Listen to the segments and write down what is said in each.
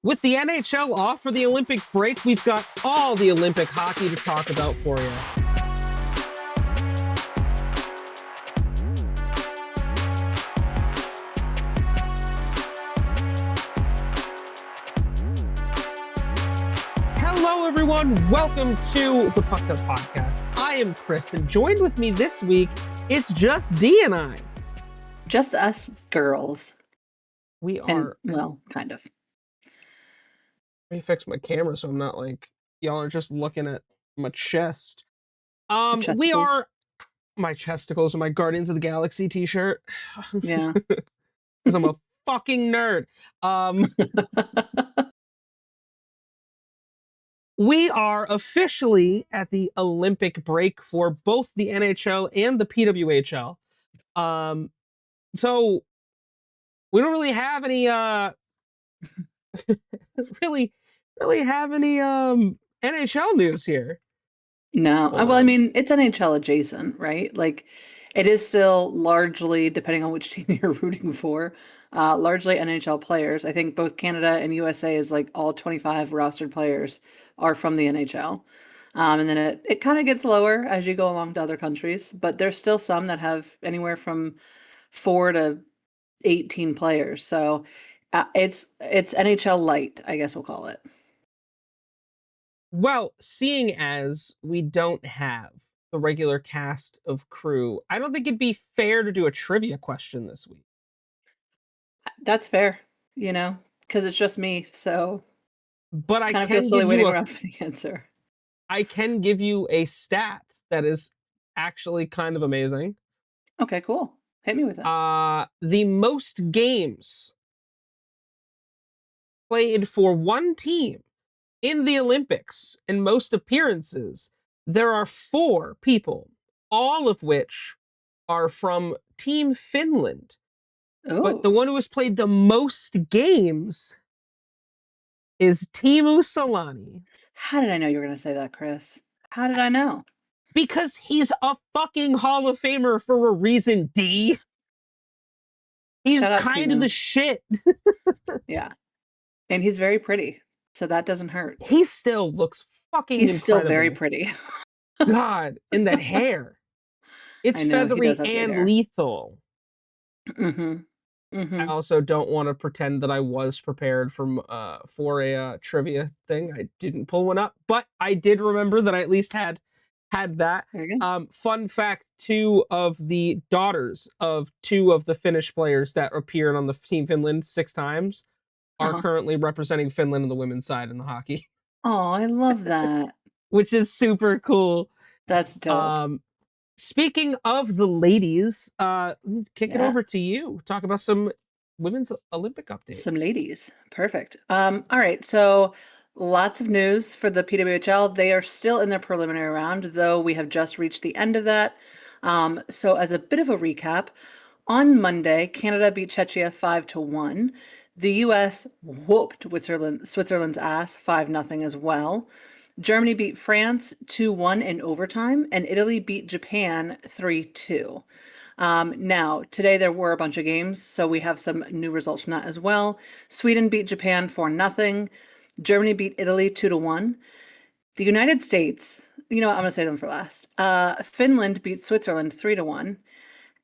With the NHL off for the Olympic break, we've got all the Olympic hockey to talk about for you. Hello, everyone. Welcome to the Pucked Up Podcast. I am Chris, and joined with me this week, it's just Dee and I. Just us girls. We are. Well, kind of. Let me fix my camera so I'm not like y'all are just looking at my chest. We are my chesticles and my Guardians of the Galaxy t-shirt. Yeah. Because I'm a fucking nerd. We are officially at the Olympic break for both the NHL and the PWHL. So we don't really have any really have any NHL news here. No. Well, I mean, it's NHL adjacent, right? Like, it is still largely, depending on which team you're rooting for, largely NHL players. I think both Canada and USA is like all 25 rostered players are from the NHL. And then it kind of gets lower as you go along to other countries, but there's still some that have anywhere from 4 to 18 players. So it's NHL light, I guess we'll call it. Well, seeing as we don't have the regular cast of crew, I don't think it'd be fair to do a trivia question this week. That's fair, because it's just me, so. But I kind of can feel silly give waiting you around for the answer. I can give you a stat that is actually kind of amazing. Okay, cool. Hit me with it. The most games played for one team in the Olympics and most appearances, there are 4 people, all of which are from Team Finland. Oh. But the one who has played the most games is Teemu Selanne. How did I know you were going to say that, Chris? How did I know? Because he's a fucking Hall of Famer for a reason, D. He's kind of the shit. Yeah. And he's very pretty, so that doesn't hurt. He still looks fucking He's incredible. Still very pretty. God, and that hair. It's feathery and lethal. Mm-hmm. Mm-hmm. I also don't want to pretend that I was prepared for a trivia thing. I didn't pull one up, but I did remember that I at least had that. Fun fact: 2 of the daughters of 2 of the Finnish players that appeared on the Team Finland 6 times are currently representing Finland on the women's side in the hockey. Oh, I love that. Which is super cool. That's dope. Speaking of the ladies, kick it over to you. Talk about some women's Olympic updates. Some ladies. Perfect. All right. So lots of news for the PWHL. They are still in their preliminary round, though we have just reached the end of that. So as a bit of a recap, on Monday, Canada beat Czechia 5-1. The U.S. whooped Switzerland's ass 5-0 as well. Germany beat France 2-1 in overtime, and Italy beat Japan 3-2. Now, today there were a bunch of games, so we have some new results from that as well. Sweden beat Japan 4-0. Germany beat Italy 2-1. The United States, I'm going to say them for last. Finland beat Switzerland 3-1.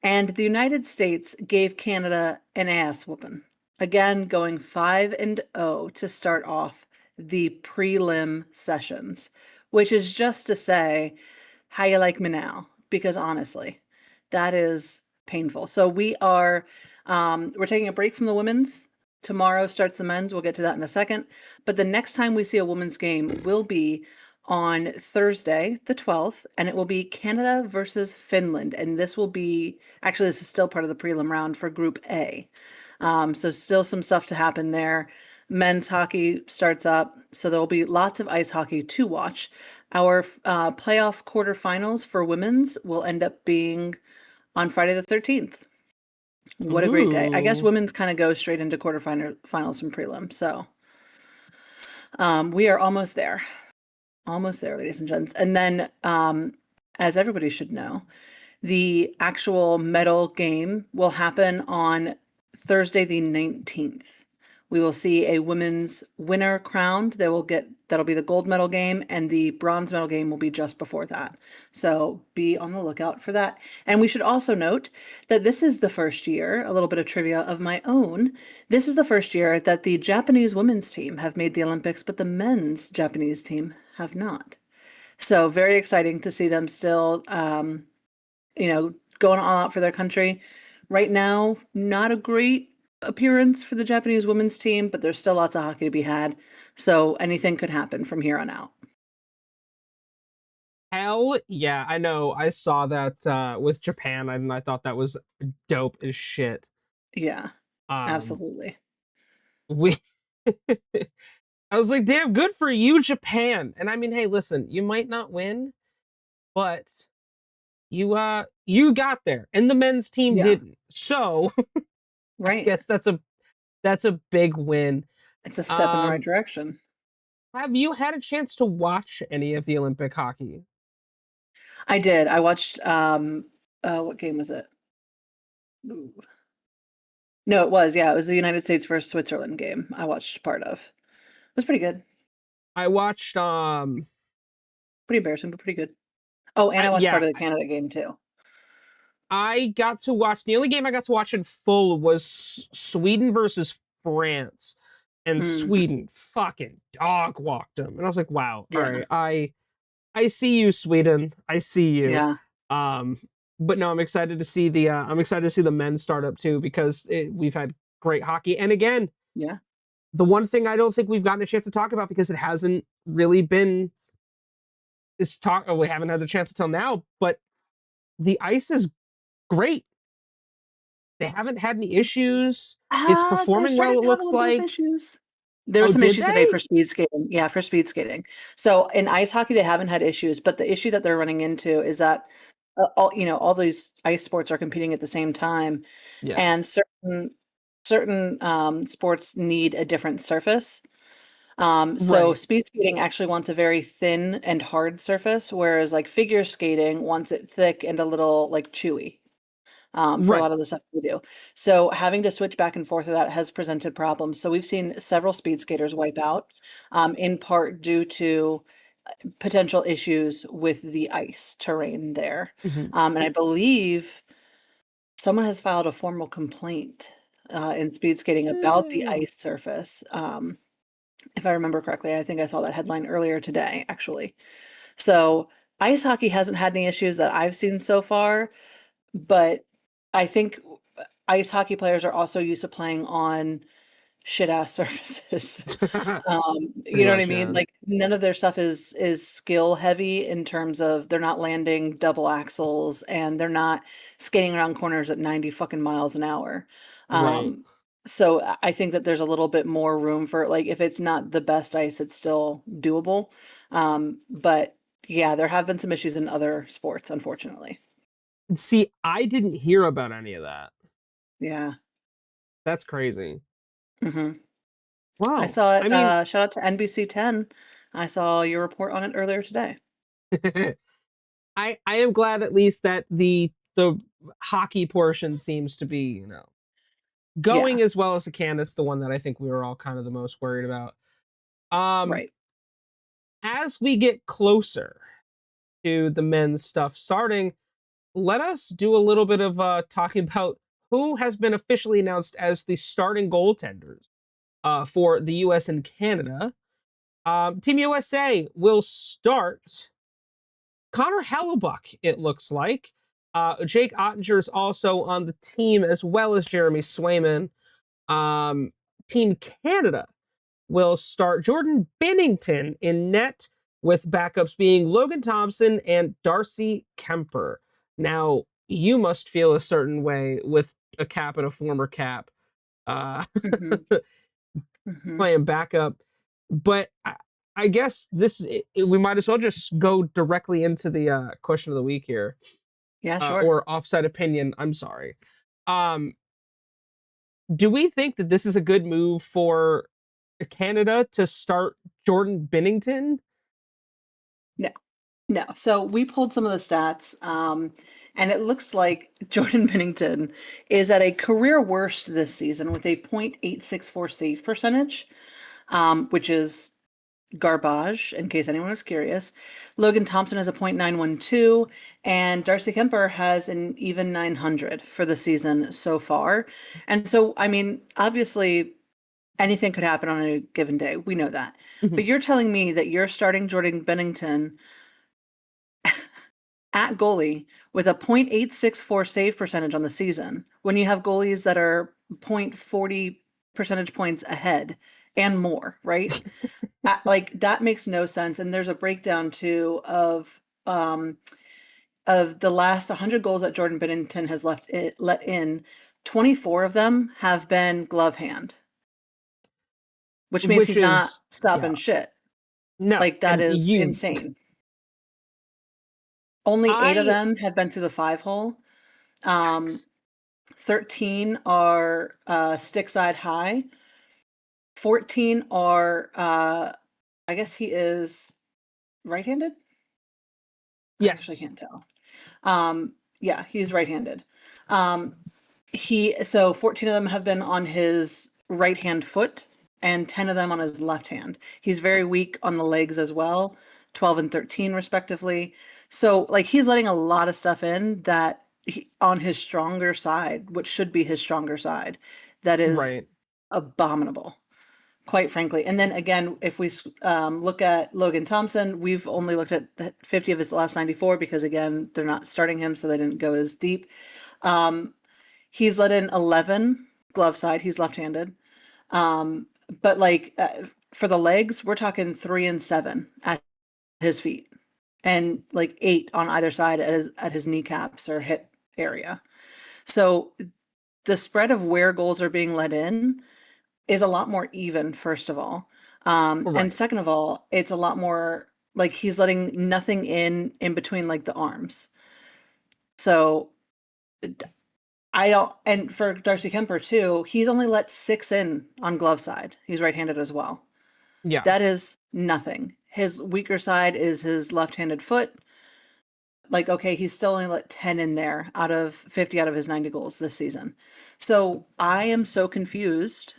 And the United States gave Canada an ass whooping. Again, going 5-0 to start off the prelim sessions, which is just to say, how you like me now? Because honestly, that is painful. So we're taking a break from the women's. Tomorrow starts the men's. We'll get to that in a second. But the next time we see a women's game will be on Thursday, the 12th, and it will be Canada versus Finland. And this is still part of the prelim round for Group A. So still some stuff to happen there. Men's hockey starts up, so there'll be lots of ice hockey to watch. Our playoff quarterfinals for women's will end up being on Friday the 13th. What a great day. I guess women's kind of go straight into quarterfinals from prelim. So we are almost there. Almost there, ladies and gents. And then, as everybody should know, the actual medal game will happen on Thursday the 19th, We will see a women's winner crowned. That'll be the gold medal game, and the bronze medal game will be just before that. So be on the lookout for that. And we should also note that this is the first year, a little bit of trivia of my own. This is the first year that the Japanese women's team have made the Olympics, but the men's Japanese team have not. So very exciting to see them still, going all out for their country. Right now, not a great appearance for the Japanese women's team, but there's still lots of hockey to be had. So anything could happen from here on out. Hell yeah, I know. I saw that with Japan, and I thought that was dope as shit. Yeah, Um, absolutely. we I was like, damn, good for you, Japan. And I mean, hey, listen, you might not win, but you got there, and the men's team Yeah, didn't. So I right. guess that's a big win. It's a step in the right Um, direction. have you had a chance to watch any of the Olympic hockey? I did. I watched what game was it? Ooh. No, it was. Yeah, it was the United States versus Switzerland game. I watched part of. It was pretty good. I watched Pretty embarrassing, but pretty good. Oh, and I watched yeah, part of the Canada game too. I got to watch the only game I got to watch in full was Sweden versus France, and Mhm. Sweden fucking dog walked them, and I was like, wow, all Yeah. right, I see you, Sweden, I see you. Yeah. Um, but no, I'm excited to see the men's start up too because we've had great hockey, and again, Yeah. the one thing I don't think we've gotten a chance to talk about because it hasn't really been is talk. We haven't had the chance until now, but the ice is great. They haven't had any issues. It's They're performing well, starting it to have a looks little bit of like. issues. There were Oh, some did issues today they? for speed skating. Yeah, for speed skating. So in ice hockey, they haven't had issues, but the issue that they're running into is that all these ice sports are competing at the same time, Yeah. and certain sports need a different surface. So Right. speed skating actually wants a very thin and hard surface, whereas like figure skating wants it thick and a little like chewy. For a lot Right. of the stuff we do. So having to switch back and forth of that has presented problems. So we've seen several speed skaters wipe out, in part due to potential issues with the ice terrain there. Mhm. And I believe someone has filed a formal complaint in speed skating about the Eh. ice surface. If I remember correctly, I think I saw that headline earlier today, actually. So ice hockey hasn't had any issues that I've seen so far, but I think ice hockey players are also used to playing on shit ass surfaces. Pretty You know what I much, mean? yeah. Like none of their stuff is skill heavy in terms of they're not landing double axles and they're not skating around corners at 90 fucking miles an hour. Right. Um, so I think that there's a little bit more room for like if it's not the best ice, it's still doable. But yeah, there have been some issues in other sports, unfortunately. See, I didn't hear about any of that. Yeah. That's crazy. Mhm. I Wow. saw it, I mean, shout out to NBC 10. I saw your report on it earlier today. I am glad at least that the hockey portion seems to be, Yeah, going as well as it can. It's the one that I think we were all kind of the most worried about. Um, right. as we get closer to the men's stuff starting, let us do a little bit of talking about who has been officially announced as the starting goaltenders for the US and Canada. Team USA will start Connor Hellebuck, it looks like. Jake Ottinger is also on the team, as well as Jeremy Swayman. Team Canada will start Jordan Bennington in net, with backups being Logan Thompson and Darcy Kemper. Now, you must feel a certain way with a cap and a former cap uh, Mhm, mhm. playing backup, but I guess we might as well just go directly into the question of the week here, Yeah, sure. or offside opinion. I'm sorry. Um, do we think that this is a good move for Canada to start Jordan Bennington? No. No. So we pulled some of the stats, and it looks like Jordan Bennington is at a career worst this season with a .864 save percentage, which is garbage, in case anyone was curious. Logan Thompson has a .912, and Darcy Kemper has an even 900 for the season so far. And so, I mean, obviously, anything could happen on a given day. We know that. Mhm. But you're telling me that you're starting Jordan Bennington at goalie with a .864 save percentage on the season when you have goalies that are .40 percentage points ahead and more, right? Like that makes no sense. And there's a breakdown too of the last 100 goals that Jordan Bennington has let in. 24 of them have been glove hand, which means Which he's not is, yeah, stopping shit. no, Like that and is you, insane. Only 8 of I, them have been through the 5 hole. Um, yikes. 13 are stick side high. 14 are I guess he is right-handed? I actually Yes, can't tell. Yeah, he's right-handed. Um, so 14 of them have been on his right hand foot and 10 of them on his left hand. He's very weak on the legs as well, 12 and 13 respectively. So like he's letting a lot of stuff in that on his stronger side, which should be his stronger side, that is right, abominable, quite frankly. And then again, if we look at Logan Thompson, we've only looked at 50 of his last 94 because again, they're not starting him, so they didn't go as deep. Um, He's let in 11 glove side. He's left-handed. Um, but like for the legs, we're talking 3 and 7 at his feet, and like 8 on either side at his kneecaps or hip area. So the spread of where goals are being let in is a lot more even, first of all. And right. second of all, it's a lot more like he's letting nothing in between like the arms. So I don't, and for Darcy Kemper too, he's only let 6 in on glove side. He's right-handed as well. Yeah, That is nothing. His weaker side is his left-handed foot. Like, okay, he's still only let 10 in there out of 50 out of his 90 goals this season. So I am so confused,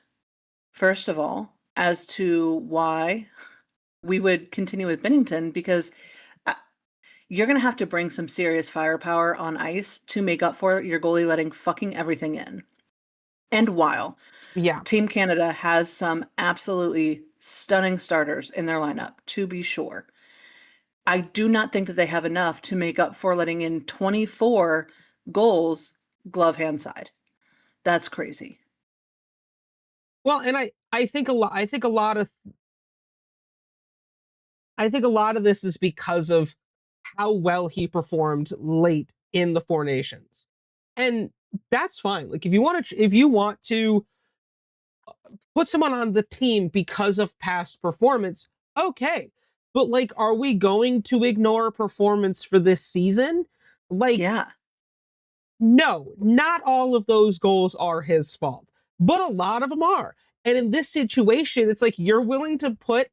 first of all, as to why we would continue with Bennington because uh, you're going to have to bring some serious firepower on ice to make up for your goalie letting fucking everything in. And while yeah. Team Canada has some absolutely stunning starters in their lineup, to be sure. I do not think that they have enough to make up for letting in 24 goals glove hand side. That's crazy. Well, and I think a lot. I think a lot of this is because of how well he performed late in the Four Nations, and that's fine. Like if you want to put someone on the team because of past performance, okay. But like, are we going to ignore performance for this season? Like, Yeah. no, not all of those goals are his fault, but a lot of them are. And in this situation, it's like you're willing to put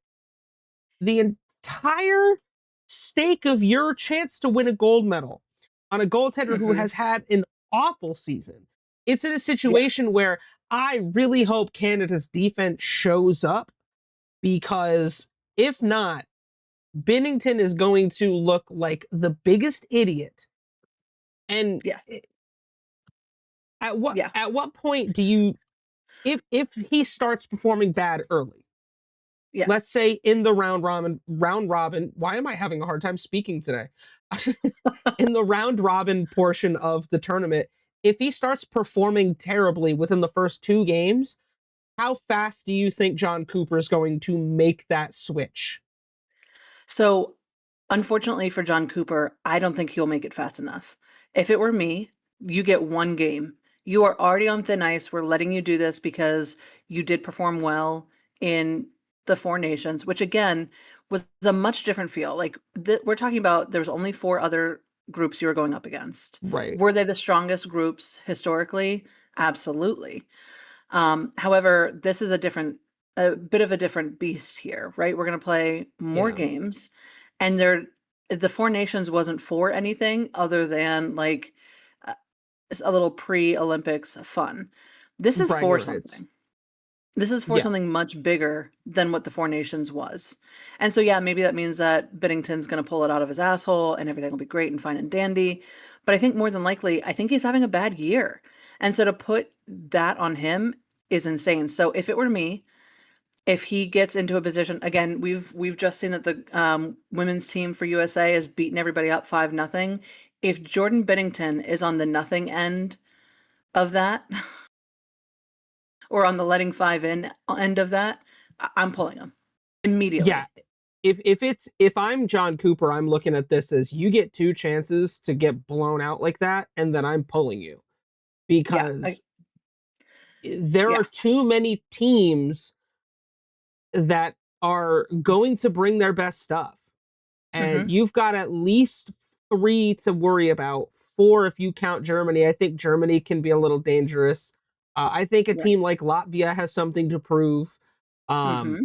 the entire stake of your chance to win a gold medal on a goaltender who Hmm. has had an awful season. It's in a Yeah. situation where I really hope Canada's defense shows up because if not, Bennington is going to look like the biggest idiot. And Yes. Yeah. at what point do you if he starts performing bad early, let's Yes. say in the round robin, why am I having a hard time speaking today? In the round robin portion of the tournament, if he starts performing terribly within the first 2 games, how fast do you think John Cooper is going to make that switch? So, unfortunately for John Cooper, I don't think he'll make it fast enough. If it were me, you get 1 game. You are already on thin ice. We're letting you do this because you did perform well in the Four Nations, which again was a much different feel. Like we're talking about there's only 4 other groups you were going up against. Right. Were they the strongest groups historically? Absolutely. However, this is a bit of a different beast here, right? We're going to play more Yeah. games, and they're the Four Nations wasn't for anything other than like uh, a little pre-Olympics fun. This is Bragging for rights. something. This is for Yeah. something much bigger than what the Four Nations was. And so, yeah, maybe that means that Binnington's going to pull it out of his asshole and everything will be great and fine and dandy. But I think more than likely, I think he's having a bad year. And so to put that on him is insane. So if it were me, if he gets into a position again, we've just seen that the women's team for USA has beaten everybody up 5-0. If Jordan Binnington is on the nothing end of that, or on the letting five in end of that, I'm pulling him Yeah. immediately. If I'm John Cooper, I'm looking at this as you get two chances to get blown out like that, and then I'm pulling you Yeah, because there are yeah. too many teams that are going to bring their best stuff. And Hmm. you've got at least three to worry about. Four if you count Germany. I think Germany can be a little dangerous. I think a Right. team like Latvia has something to prove. Um,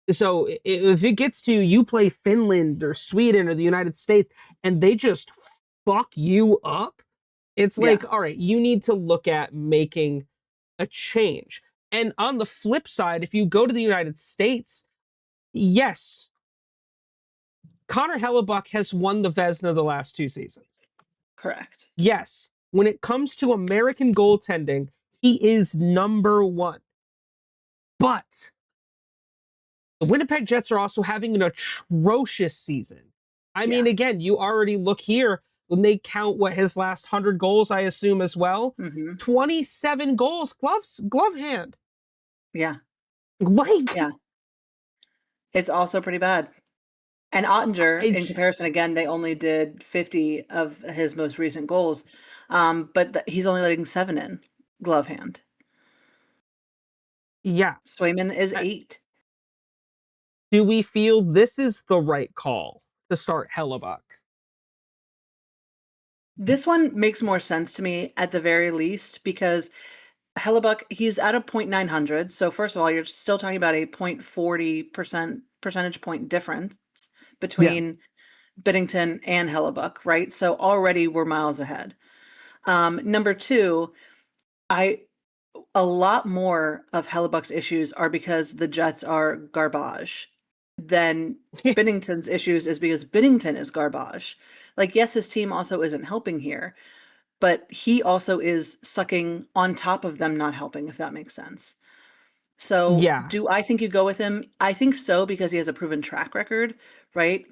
Hmm. so if it gets to you play Finland or Sweden or the United States and they just fuck you up, it's Yeah. like, all right, you need to look at making a change. And on the flip side, if you go to the United States, yes, Connor Hellebuck has won the Vezina the last two seasons. Correct. Yes, when it comes to American goaltending, he is number one. But the Winnipeg Jets are also having an atrocious season. I mean, Yeah. again, you already look here when they count what his last 100 goals, I assume, as well. Hmm. 27 goals, glove hand. Yeah. Like, Yeah. It's also pretty bad. And Ottinger, I, in comparison, again, they only did 50 of his most recent goals, but he's only letting 7 in glove hand. yeah. Swayman is 8. Do we feel this is the right call to start Hellebuck? This one makes more sense to me at the very least because Hellebuck, he's at a .900. So first of all, you're still talking about a 0.40% percentage point difference Yeah. between Biddington and Hellebuck, right? So already we're miles ahead. Number two, I a lot more of Hellebuck's issues are because the Jets are garbage than Binnington's issues is because Binnington is garbage. Like, yes, his team also isn't helping here, but he also is sucking on top of them not helping, if that makes sense. So, Yeah. do I think you go with him? I think so because he has a proven track record, right?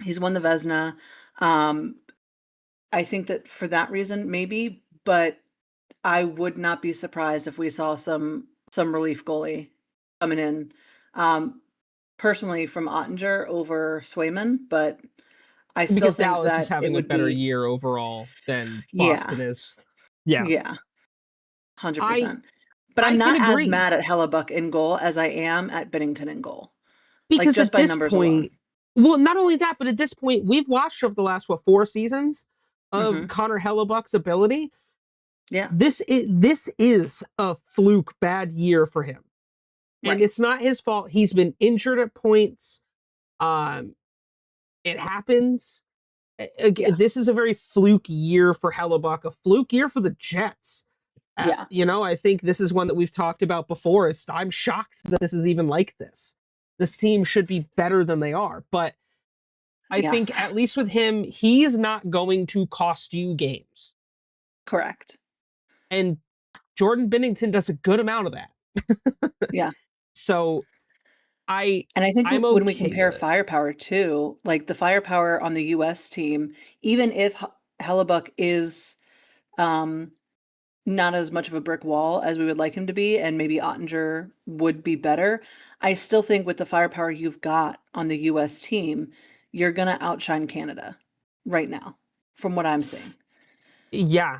He's won the Vezina. Um, I think that for that reason, maybe, but I would not be surprised if we saw some relief goalie coming in. Um, Personally from Ottinger over Swayman, but I still Because think Dallas is that it having a would better be year overall than yeah, Boston is. Yeah. yeah, I 100%. But I'm I can not as agree. mad at Hellebuck in goal as I am at Binnington in goal, like, Because just at by this numbers alone. point, well, not only that, but at this point, we've watched over the last what 4 seasons of Mhm. Connor Hellebuck's ability. Yeah, This is a fluke bad year for him. And right. it's not his fault. He's been injured at points. Um, it happens. Yeah, This is a very fluke year for Hellebuck, a fluke year for the Jets. yeah, I think this is one that we've talked about before. I'm shocked that this is even like this. This team should be better than they are, but I yeah, think at least with him, he's not going to cost you games. correct. And Jordan Binnington does a good amount of that. Yeah. So I And I think I'm when we okay compare with it. firepower too, like the firepower on the US team, even if Hellebuck is um, not as much of a brick wall as we would like him to be, and maybe Ottinger would be better, I still think with the firepower you've got on the US team, you're gonna outshine Canada right now, from what I'm seeing. Yeah,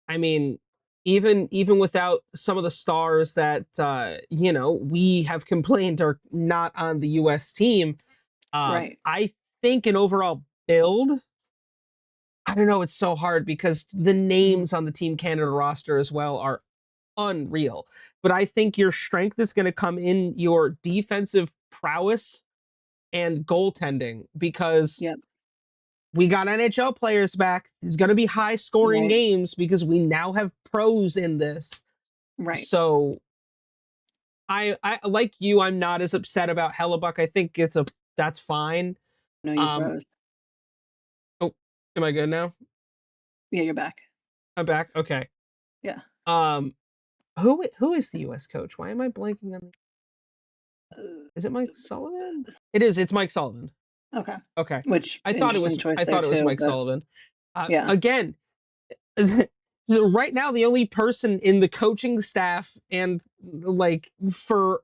I mean, even without some of the stars that we have complained are not on the U.S. team, Right. I think an overall build. I don't know. It's so hard because the Mhm. names on the Team Canada roster as well are unreal. But I think your strength is going to come in your defensive prowess and goaltending because Yep. we got NHL players back. There's going to be high scoring Right. games because we now have pros in this. Right. So I like you, I'm not as upset about Hellebuck. I think that's fine. No, you Um froze. oh, am I good now? Yeah, you're back. I'm back. Okay. Yeah. Um who is the US coach? Why am I blanking on is it Mike Sullivan? It is, it's Mike Sullivan. Okay. Okay. Which I thought it interesting was choice I there thought it was too, Mike but Sullivan. yeah. Again, so right now the only person in the coaching staff and like for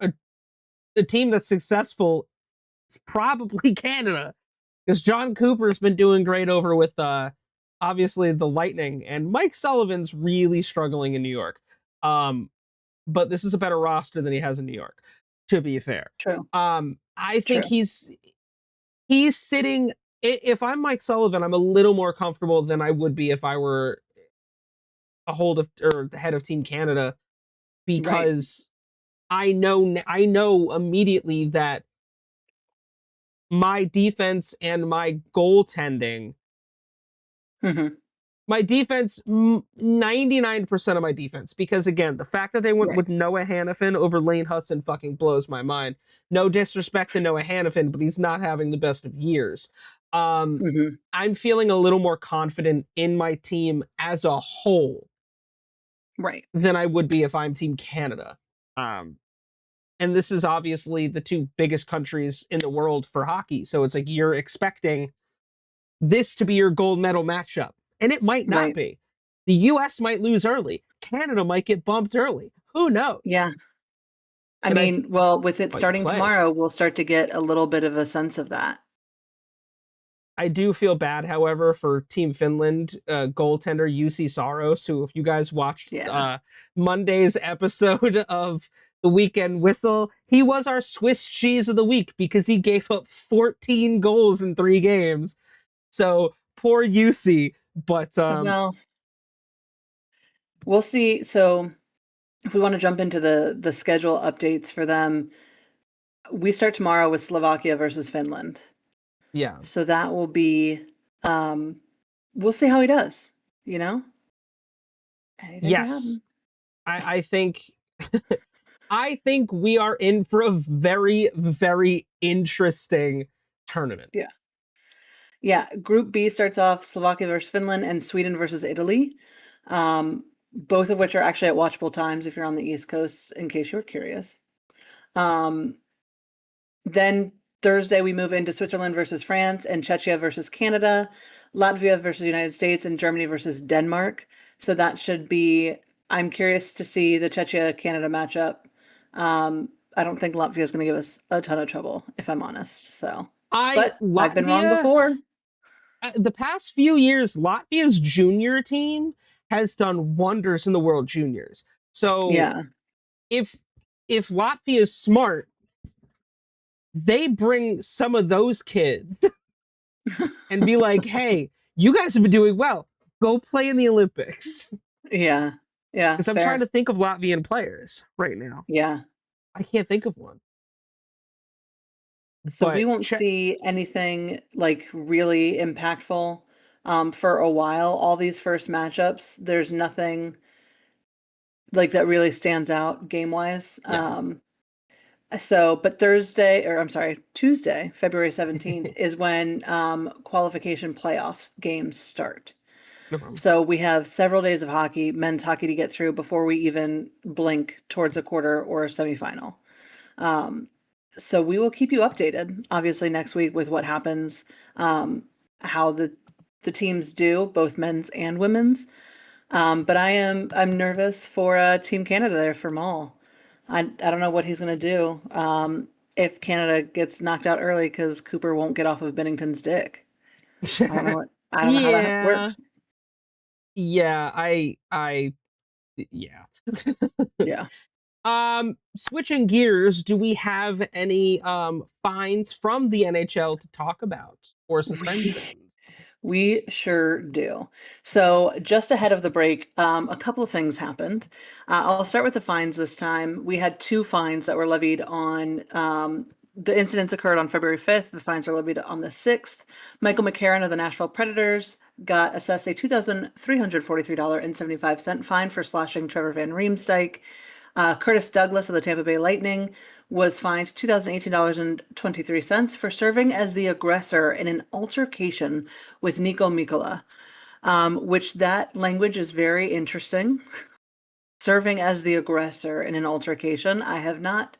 a team that's successful is probably Canada, because John Cooper's been doing great over with obviously the Lightning, and Mike Sullivan's really struggling in New York. But this is a better roster than he has in New York, to be fair. True. I think True. he's sitting. If I'm Mike Sullivan, I'm a little more comfortable than I would be if I were a hold of or the head of Team Canada, Right. because I know immediately that my defense and my goaltending, Hmm. my defense, 99% of my defense, because again, the fact that they went Right. with Noah Hannafin over Lane Hudson fucking blows my mind. No disrespect to Noah Hannafin, but he's not having the best of years. Um, Hmm. I'm feeling a little more confident in my team as a whole Right. than I would be if I'm Team Canada. Um, and this is obviously the two biggest countries in the world for hockey. So it's like you're expecting this to be your gold medal matchup. And it might not Right. be. The US might lose early. Canada might get bumped early. Who knows? Yeah. I And I mean, well, with it might starting play. tomorrow, we'll start to get a little bit of a sense of that. I do feel bad, however, for Team Finland goaltender UC Saros, who, if you guys watched Yeah. Monday's episode of the Weekend Whistle, he was our Swiss cheese of the week because he gave up 14 goals in 3 games. So poor UC, but Well, we'll see. So if we want to jump into the schedule updates for them, we start tomorrow with Slovakia versus Finland. yeah. So that will be um we'll see how he does, you know? Anything could Yes. happen. I think I think we are in for a very, very interesting tournament. Yeah. Yeah, Group B starts off Slovakia versus Finland and Sweden versus Italy. Both of which are actually at watchable times if you're on the East Coast, in case you're curious. Um, then Thursday we move into Switzerland versus France and Czechia versus Canada, Latvia versus the United States, and Germany versus Denmark. So that should be. I'm curious to see the Czechia Canada matchup. I don't think Latvia is going to give us a ton of trouble, if I'm honest. So, I but I've been wrong Latvia before. the past few years, Latvia's junior team has done wonders in the World Juniors. So Yeah. if Latvia is smart, they bring some of those kids and be like, "Hey, you guys have been doing well. Go play in the Olympics." Yeah. Yeah. Because I'm trying Fair. to think of Latvian players right now. Yeah. I can't think of one. So we But won't see anything like really impactful for a while. All these first matchups, there's nothing like that really stands out game wise. yeah, So, but Thursday, or I'm sorry, Tuesday, February 17th, is when qualification playoff games start. no problem. So we have several days of hockey, men's hockey to get through before we even blink towards a quarter or a semifinal. Um, so we will keep you updated, obviously, next week with what happens, how the teams do, both men's and women's. But I'm nervous for Team Canada there for Maul. I don't know what he's gonna do if Canada gets knocked out early because Cooper won't get off of Bennington's dick. I don't know how that Yeah, works. yeah, yeah. Yeah. Switching gears, do we have any fines from the NHL to talk about or We suspensions? we sure do. So just ahead of the break, a couple of things happened. I'll start with the fines this time. We had two fines that were levied on the incidents occurred on February 5th. The fines are levied on the 6th. Michael McCarron of the Nashville Predators got assessed a $2,343.75 fine for slashing Trevor Van Riemsdyk. Curtis Douglas of the Tampa Bay Lightning was fined $2,018.23 for serving as the aggressor in an altercation with Nico Mikkola, which that language is very interesting. Serving as the aggressor in an altercation. I have not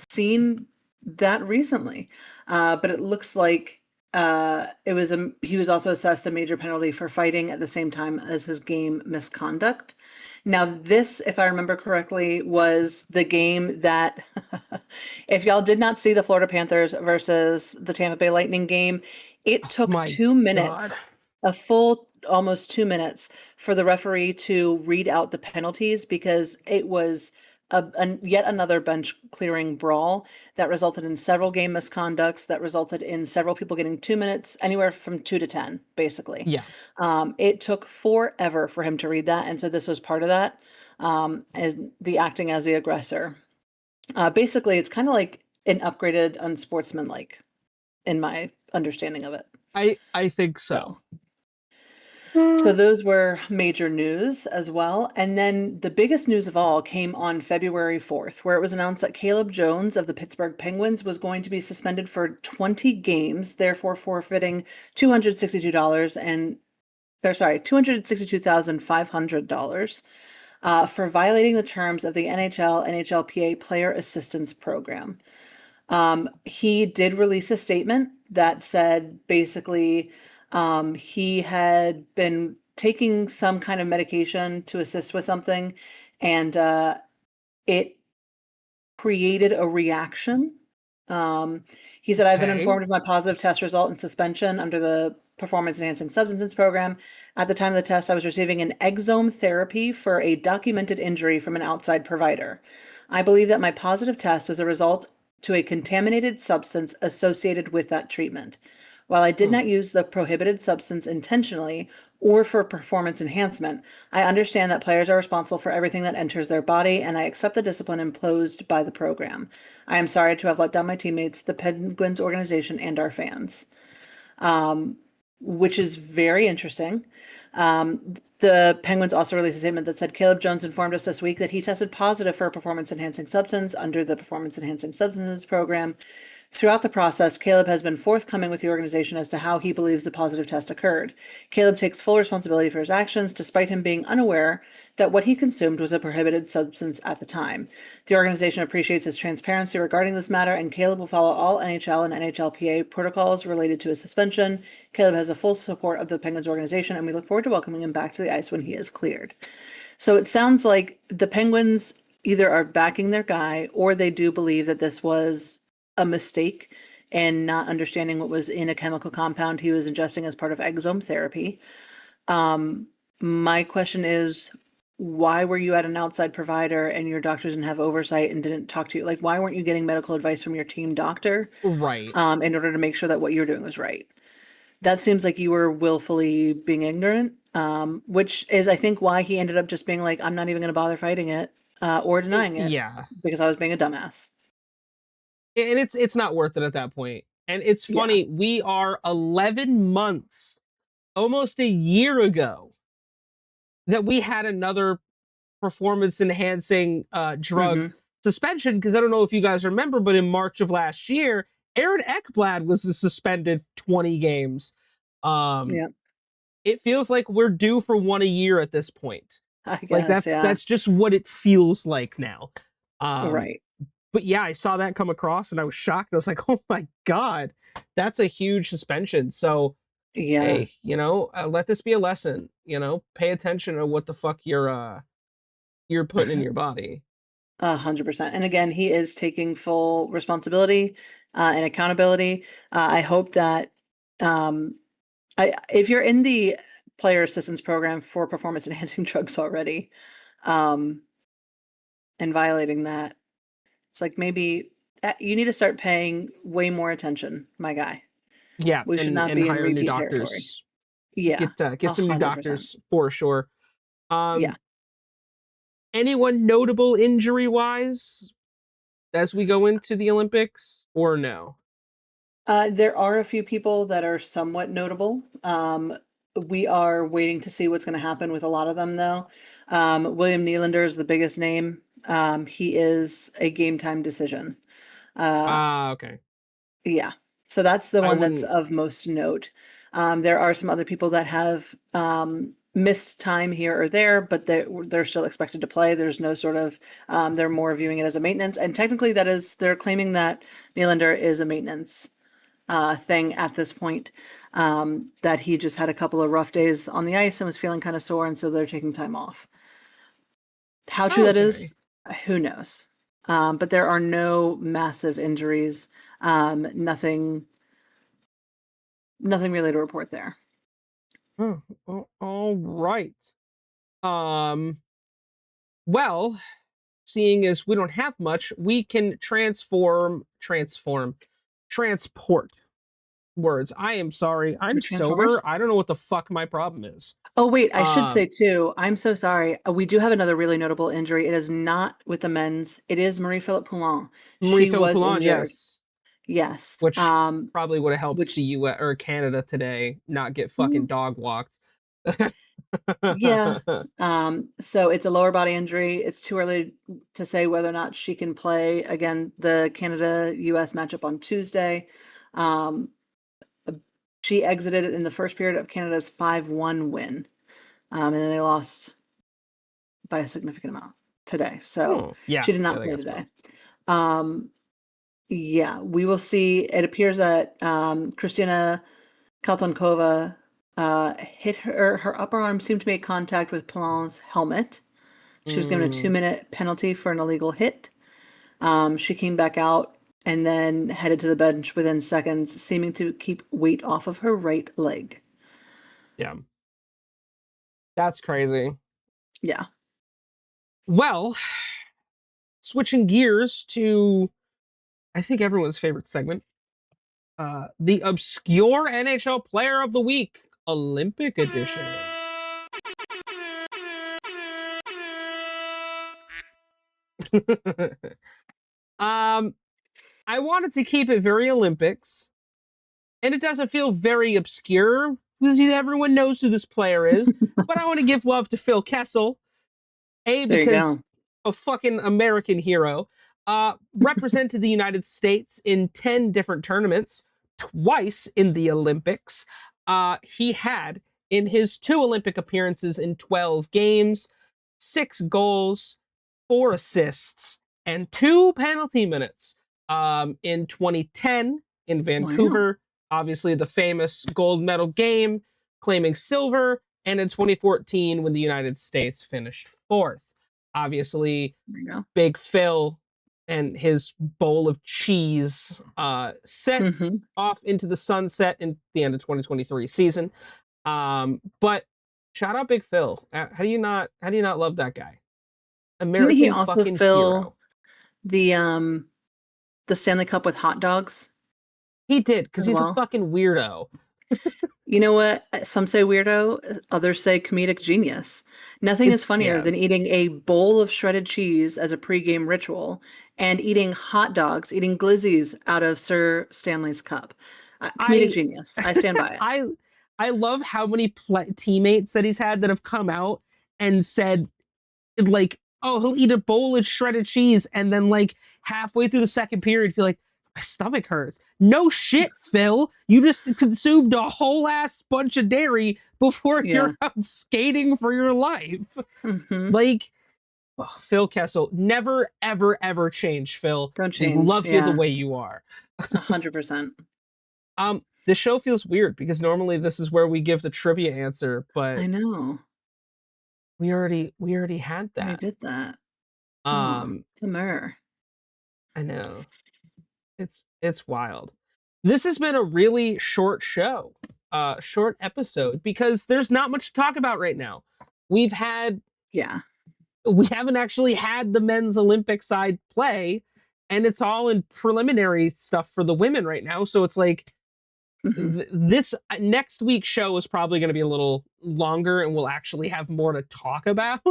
seen that recently, but it looks like he was also assessed a major penalty for fighting at the same time as his game misconduct. Now, this, if I remember correctly, was the game that, if y'all did not see the Florida Panthers versus the Tampa Bay Lightning game, it took My 2 minutes, God. a full almost 2 minutes, for the referee to read out the penalties because it was yet another bench clearing brawl that resulted in several game misconducts, that resulted in several people getting 2 minutes, anywhere from 2 to 10, basically. Yeah. It took forever for him to read that, and so this was part of that, and the acting as the aggressor. Basically, it's kind of like an upgraded unsportsmanlike, in my understanding of it. I think So. so. So those were major news as well. And then the biggest news of all came on February 4th, where it was announced that Caleb Jones of the Pittsburgh Penguins was going to be suspended for 20 games, therefore forfeiting $262 and or sorry, $262,500 for violating the terms of the NHL NHLPA Player Assistance Program. He did release a statement that said basically he had been taking some kind of medication to assist with something, and it created a reaction. Um, he said, I've been Okay. informed of my positive test result and suspension under the Performance Enhancing Substances Program. At the time of the test, I was receiving an exome therapy for a documented injury from an outside provider. I believe that my positive test was a result to a contaminated substance associated with that treatment. While I did Hmm. not use the prohibited substance intentionally or for performance enhancement, I understand that players are responsible for everything that enters their body, and I accept the discipline imposed by the program. I am sorry to have let down my teammates, the Penguins organization, and our fans. Which is very interesting. The Penguins also released a statement that said Caleb Jones informed us this week that he tested positive for a performance enhancing substance under the Performance Enhancing Substances Program. Throughout the process, Caleb has been forthcoming with the organization as to how he believes the positive test occurred. Caleb takes full responsibility for his actions, despite him being unaware that what he consumed was a prohibited substance at the time. The organization appreciates his transparency regarding this matter, and Caleb will follow all NHL and NHLPA protocols related to his suspension. Caleb has the full support of the Penguins organization, and we look forward to welcoming him back to the ice when he is cleared. So it sounds like the Penguins either are backing their guy or they do believe that this was a mistake and not understanding what was in a chemical compound he was ingesting as part of exome therapy. My question is, why were you at an outside provider and your doctors didn't have oversight and didn't talk to you? Like, why weren't you getting medical advice from your team doctor Right. in order to make sure that what you're doing was right? That seems like you were willfully being ignorant, which is, I think, why he ended up just being like, I'm not even going to bother fighting it or denying it Yeah. because I was being a dumbass. And it's not worth it at that point. And it's Yeah. funny, we are 11 months, almost a year ago, that we had another performance enhancing drug Hmm. suspension. Because I don't know if you guys remember, but in March of last year, Aaron Ekblad was suspended 20 games. Um, Yeah. it feels like we're due for one a year at this point. I Like guess. Yeah. that's just what it feels like now. Um, Right. but yeah, I saw that come across and I was shocked. I was like, oh my God, that's a huge suspension. So, Yeah. hey, let this be a lesson, pay attention to what the fuck you're putting in your body. 100%. And again, he is taking full responsibility and accountability. I hope that um, if you're in the player assistance program for performance enhancing drugs already, um, and violating that, it's like maybe you need to start paying way more attention, my guy. Yeah, We should not and be in hire new repeat territory. doctors. Yeah, Get some new 100%. doctors for sure. Yeah. Um, anyone notable injury wise? as we go into the Olympics, or no? There are a few people that are somewhat notable. We are waiting to see what's going to happen with a lot of them, though. William Nylander is the biggest name. He is a game time decision. Uh, Okay. yeah. So that's the I one that's wouldn't. of most note. There are some other people that have missed time here or there, but they're still expected to play. There's no sort of they're more viewing it as a maintenance, and technically that is they're claiming that Nylander is a maintenance thing at this point. That he just had a couple of rough days on the ice and was feeling kind of sore, and so they're taking time off. How true that Okay. is, who knows? But there are no massive injuries. Nothing, nothing really to report there. All right. Um. Well, seeing as we don't have much, we can transport words. I am sorry. For I'm sober. Transformers? I don't know what the fuck my problem is. Oh, wait, I should say Um, too, I'm so sorry. We do have another really notable injury. It is not with the men's. It is Marie-Philip Poulin. Marie She Philip was Poulin, injured. yes, Yes. which probably would have helped the Which U.S. or Canada today not get fucking mm, dog walked. yeah. So it's a lower body injury. It's too early to say whether or not she can play again the Canada US matchup on Tuesday. Um, she exited in the first period of Canada's 5-1 win. And then they lost by a significant amount today. So Oh, yeah, she did yeah, not they play got today. smoked. Um, yeah, we will see. It appears that Christina Kaltonkova hit her upper arm, seemed to make contact with Poulin's helmet. She was given a Mm, 2-minute penalty for an illegal hit. She came back out and then headed to the bench within seconds, seeming to keep weight off of her right leg. yeah, that's crazy. Yeah. Well, switching gears to I think everyone's favorite segment, the obscure NHL Player of the Week, Olympic Edition. um, I wanted to keep it very Olympics, and it doesn't feel very obscure because everyone knows who this player is. But I want to give love to Phil Kessel, There you because go. a fucking American hero, represented the United States in 10 different tournaments, twice in the Olympics. He had, in his 2 Olympic appearances in 12 games, 6 goals, 4 assists, and 2 penalty minutes. In 2010 in Wow. Vancouver, obviously the famous gold medal game, claiming silver, and in 2014 when the United States finished fourth. Obviously, There you go. Big Phil and his bowl of cheese set Hmm. off into the sunset in the end of 2023 season. But shout out Big Phil. How do you not love that guy? Didn't he American also fucking fill hero. the Stanley Cup with hot dogs He did because as he's a well? fucking weirdo. You know what? Some say weirdo, others say comedic genius. Nothing is It's funnier yeah. than eating a bowl of shredded cheese as a pregame ritual and eating hot dogs, eating glizzies out of Sir Stanley's cup. Comedic I genius. I stand by it. I I love how many teammates that he's had that have come out and said, like, oh, he'll eat a bowl of shredded cheese and then like halfway through the second period be like, my stomach hurts. No shit, Phil. You just consumed a whole ass bunch of dairy before Yeah. you're out skating for your life. Hmm. Like, oh, Phil Kessel, never ever ever change, Phil. Don't We change. love you the Yeah. way you are. 100%. The show feels weird because normally this is where we give the trivia answer, I but know. we already had I that. did that. Oh, Um, bummer. I know. It's wild. This has been a really short show, short episode because there's not much to talk about right now. We've had Yeah. we haven't actually had the men's Olympic side play, and it's all in preliminary stuff for the women right now. So it's like Hmm. this next week's show is probably going to be a little longer, and we'll actually have more to talk about.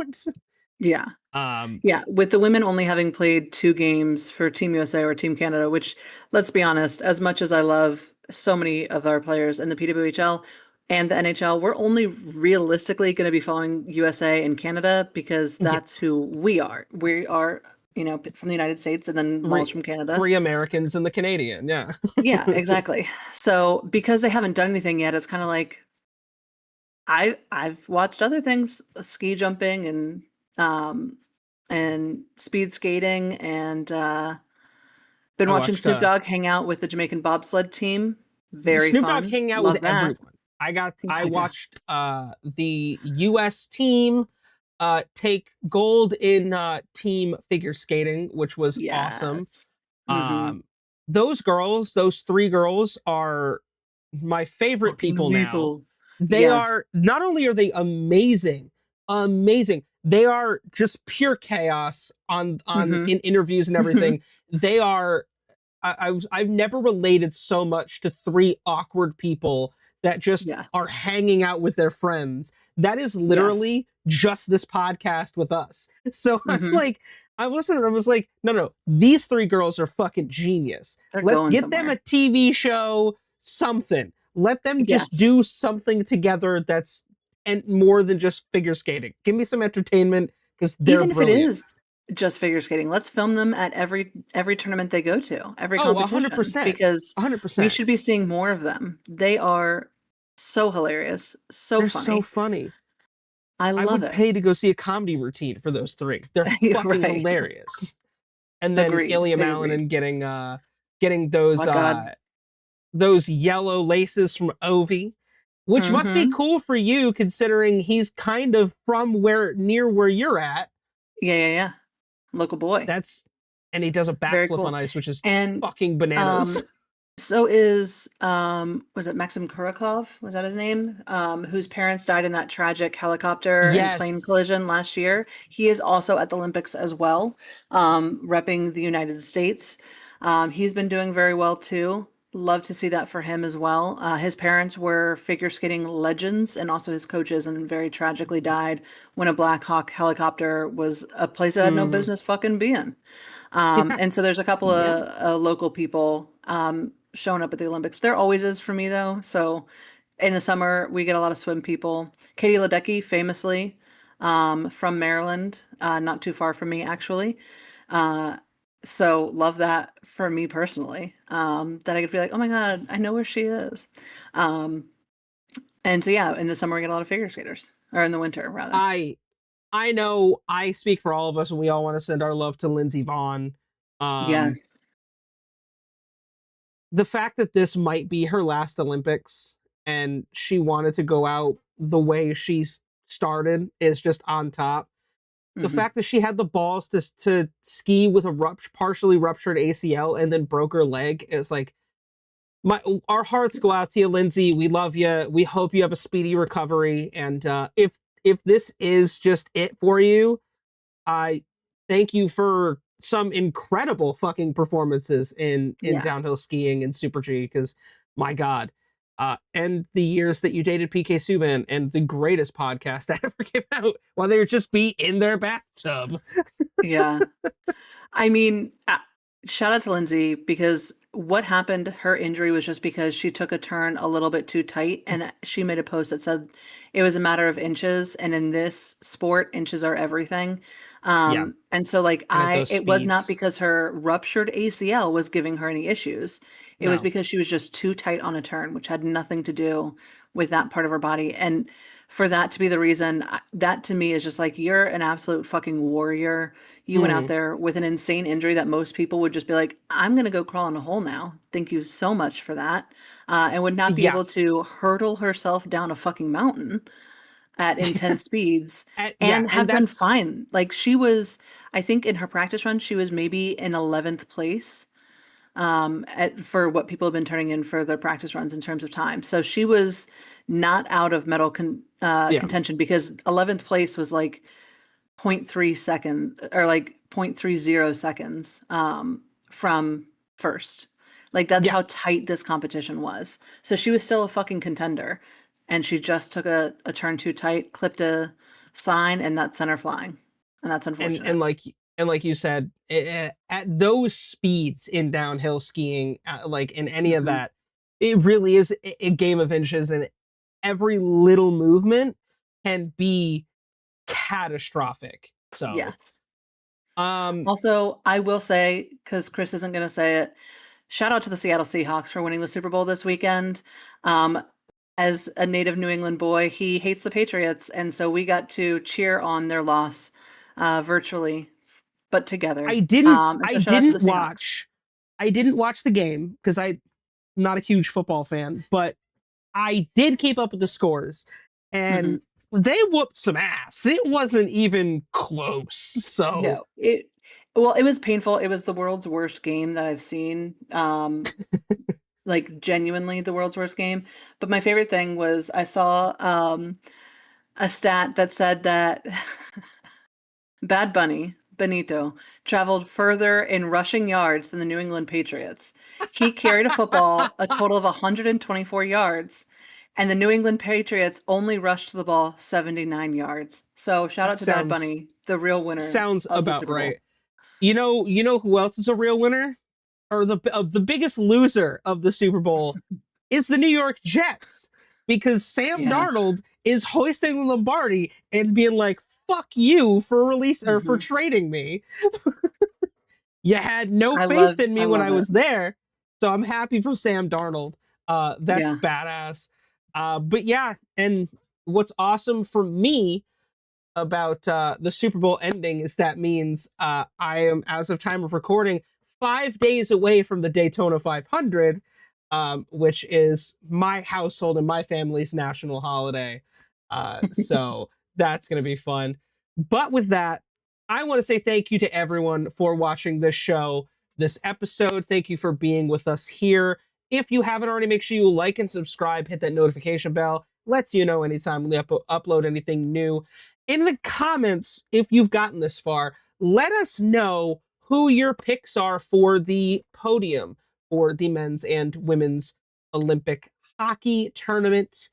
Yeah. Yeah, with the women only having played 2 games for Team USA or Team Canada, which, let's be honest, as much as I love so many of our players in the PWHL and the NHL, we're only realistically going to be following USA and Canada because Yeah, that's who we are. We are, from the United States, and then Malls three from Canada. three Americans and the Canadian. Yeah. Yeah, exactly. So because they haven't done anything yet, it's kind of like I've watched other things, ski jumping um and speed skating, and been I watching watched Snoop Dogg hang out with the Jamaican bobsled team. Very Snoop Dogg fun. hanging out with Love that. everyone. I I know. watched the US team take gold in team figure skating, which was awesome. Yes. Mhm. Um those three girls are my favorite Fucking people now. lethal. They Yes. are not only are they amazing, amazing, they are just pure chaos on Mhm. in interviews and Mhm. everything. They are I've never related so much to three awkward people that just are Yes. hanging out with their friends. That is Yes. literally just this podcast with us. So I'm Mhm. like, I listened and I was like, no, no, these three girls are fucking genius. They're Let's going get them a somewhere. TV show, something. Let them just Yes. do something together that's and more than just figure skating. Give me some entertainment because they're Even if it brilliant. is just figure skating, let's film them at every tournament they go to, every Oh, 100%. competition, because we 100%. should be seeing more of them. They are so hilarious, so They're so funny. funny. I I love would it. pay to go see a comedy routine for those three. They're fucking Right. hilarious. And then Agreed, Ilya Malin agreed. and getting My god. those yellow laces from Ovi, which must be Mhm. cool for you considering he's kind of from where near where you're at. Yeah, yeah, yeah. Local boy. That's and he does a Very backflip on cool. ice, which is And, fucking bananas. um, so is, was it Maxim Kurakov? Was that his name? Whose parents died in that tragic helicopter and plane Yes. collision last year. He is also at the Olympics as well, repping the United States. He's been doing very well too. Love to see that for him as well. His parents were figure skating legends and also his coaches, and very tragically died when a Black Hawk helicopter was a place it had no Mm. business fucking being. And so there's a couple Yeah. of local people showing up at the Olympics. There always is for me though. So in the summer we get a lot of swim people. Katie Ledecky, famously from Maryland, not too far from me actually. Uh, so love that for me personally. That I could be like, oh my god, I know where she is. Um, and so yeah, in the summer we get a lot of figure skaters, or in the winter rather. I I know I speak for all of us and we all want to send our love to Lindsey Vaughn. Um Yes. the fact that this might be her last Olympics and she wanted to go out the way she's started is just on top. The Hmm. fact that she had the balls to ski with a partially ruptured ACL and then broke her leg is like my our hearts go out to you, Lindsay. We love you. We hope you have a speedy recovery. And if this is just it for you, I thank you for some incredible fucking performances in Yeah. downhill skiing and Super G because my god. And the years that you dated PK Subban and the greatest podcast that ever came out while they would just be in their bathtub. Yeah. I mean, shout out to Lindsay, because what happened, her injury was just because she took a turn a little bit too tight, and she made a post that said it was a matter of inches, and in this sport, inches are everything. Yeah, And so like and at those it was not speeds. because her ruptured ACL was giving her any issues. It was No. because she was just too tight on a turn, which had nothing to do with that part of her body. And for that to be the reason, that to me is just like, you're an absolute fucking warrior. You went out Mm, there with an insane injury that most people would just be like, I'm going to go crawl in a hole now. Thank you so much for that. And would not be yeah. able to hurtle herself down a fucking mountain at intense speeds Yeah, and and have done that's fine. Like she was, I think in her practice run, she was maybe in 11th place for what people have been turning in for their practice runs in terms of time. So she was not out of yeah. contention, because 11th place was like zero point 0.3 second, or like 0.30 seconds from first. Like that's Yeah. how tight this competition was. So she was still a fucking contender, and she just took a turn too tight, clipped a sign, and that sent her flying. and that's and unfortunate. and like and like you said, at those speeds in downhill skiing, like in any of Mhm. that, it really is a game of inches, and every little movement can be catastrophic. So, Yes. um, Also, I will say, because Chris isn't gonna say it, shout out to the Seattle Seahawks for winning the Super Bowl this weekend. Um, as a native New England boy, he hates the Patriots, and so we got to cheer on their loss, virtually, but together. I didn't And I so shout out to the didn't Seahawks. watch I didn't watch the game because I'm not a huge football fan, but I did keep up with the scores, Mhm. and they whooped some ass. It wasn't even close. So No, it was painful. It was the world's worst game that I've seen, like, genuinely the world's worst game. But my favorite thing was I saw, a stat that said that Bad Bunny, Benito, traveled further in rushing yards than the New England Patriots. He carried a football a total of 124 yards, and the New England Patriots only rushed the ball 79 yards. So shout that out to Bad sounds Bunny, the real winner sounds of the about Super Bowl. right. You know who else is a real winner? Or the biggest loser of the Super Bowl is the New York Jets, because Sam Yeah. Darnold is hoisting the Lombardi and being like, "Fuck you for release or for Mhm. trading me. You had no faith in I me when love I it. was there." So I'm happy for Sam Darnold. That's Yeah. badass. But yeah, and what's awesome for me about the Super Bowl ending is that means I am, as of time of recording, 5 days away from the Daytona 500, which is my household and my family's national holiday. So that's going to be fun. But with that, I want to say thank you to everyone for watching this show, this episode. Thank you for being with us here. If you haven't already, make sure you like and subscribe, hit that notification bell. Lets you know anytime we upload anything new. In the comments, if you've gotten this far, let us know who your picks are for the podium for the men's and women's Olympic hockey tournament.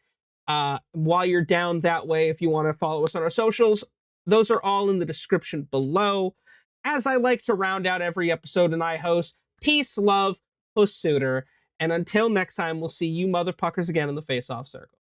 While you're down that way, if you want to follow us on our socials, those are all in the description below. As I like to round out every episode and I host, peace, love, puss suitor. And until next time, we'll see you motherfuckers again in the face-off circle.